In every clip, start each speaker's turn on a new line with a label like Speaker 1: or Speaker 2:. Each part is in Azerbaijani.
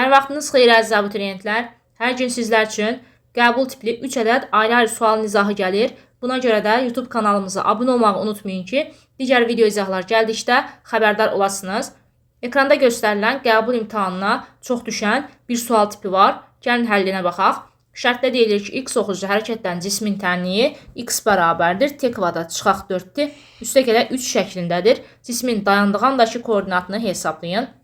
Speaker 1: Hər vaxtınız xeyir əziz abituriyentlər. Hər gün sizlər üçün qəbul tipli 3 ədəd ayrı-ayrı sual izahı gəlir. Buna görə də YouTube kanalımıza abunə olmağı unutmayın ki, digər video izahlar gəldikdə xəbərdar olasınız. Ekranda göstərilən qəbul imtahanına çox düşən bir sual tipi var. Gəlin həllinə baxaq. Şərtdə deyilir ki, x oxucu hərəkətdən cismin tənliyi x bərabərdir. T kvadrat çıxaq 4-dir. Üstə gələ 3 şəklindədir. Cismin dayandığı andakı koordinatını hesablayın.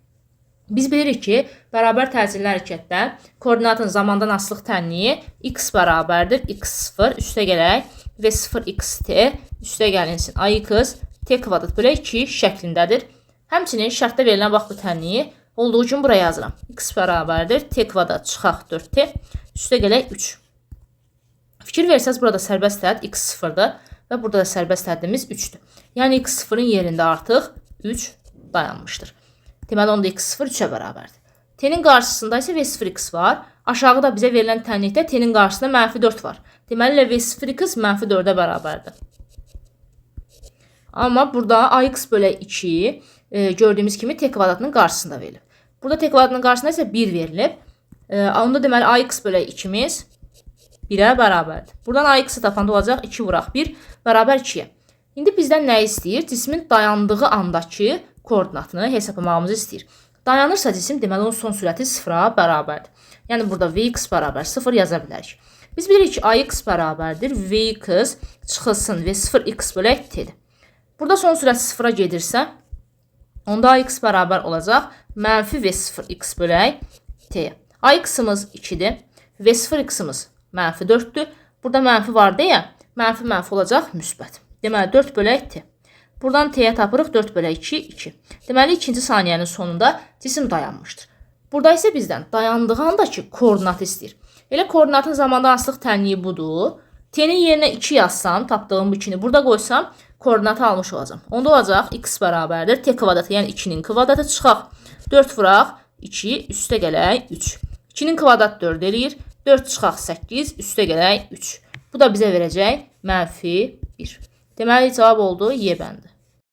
Speaker 1: Biz bilirik ki, bərabər təcilli hərəkətdə koordinatın zamandan asılıq tənliyi x bərabərdir. x0 üstə gələk v0xt üstə gəlinsin ax t kvadrat bölü 2 şəklindədir. Həmçinin şərtdə verilən vaxt bu tənliyi olduğu üçün buraya yazıram. X bərabərdir. T kvadrat çıxaq 4t üstə gələk 3. Fikir versəz burada sərbəst ədəd x0-dır və burada da sərbəst ədədimiz 3-dür. Yəni x0-ın yerində artıq 3 dayanmışdır. Deməli, onda x0 3-ə bərabərdir. T-nin qarşısında isə v0x var. Aşağıda bizə verilən tənlikdə T-nin qarşısında -4 var. Deməli, v0x -4-ə bərabərdir. Amma burada ax bölü 2 gördüyümüz kimi T kvadratının qarşısında verilib. Burada T kvadratının qarşısında isə 1 verilib. Onda deməli, ax bölü 2-miz 1-ə bərabərdir. Buradan ax-ı tapanda olacaq 2 vuraq 1 bərabər 2-yə. İndi bizdən nə istəyir? Cismin dayandığı andakı koordinatını hesablamağımızı istəyir. Dayanırsa cisim, deməli onun son sürəti 0-a bərabərdir. Yəni burada vx bərabər 0 yaza bilərik. Biz bilirik ki, ax bərabərdir. Vx çıxılsın v0x bölü t-dir. Burada son sürət 0-a gedirsə, onda ax bərabər olacaq mənfi v0x bölü t. Ax-ımız 2-dir. v0x-ımız -4-dür. Burada mənfi var deyə, mənfi olacaq müsbət. Deməli 4 bölü t. Buradan t'yə tapırıq 4 bölü 2, 2. Deməli, ikinci saniyənin sonunda cisim dayanmışdır. Burada isə bizdən dayandığı andakı koordinatı istəyir. Elə koordinatın zamandan asılıq tənliyi budur. T'nin yerinə 2 yazsam, tapdığım bu 2-ni burada qoysam, koordinatı almış olacam. Onda olacaq x bərabərdir. T kvadratı, yəni 2-nin kvadratı çıxaq. 4 vuraq, 2, üstə gələk 3. 2-nin kvadrat 4 eləyir. 4 çıxaq 8, üstə gələk 3. Bu da bizə verəcək -1. Deməli, cavab oldu Y bəndi.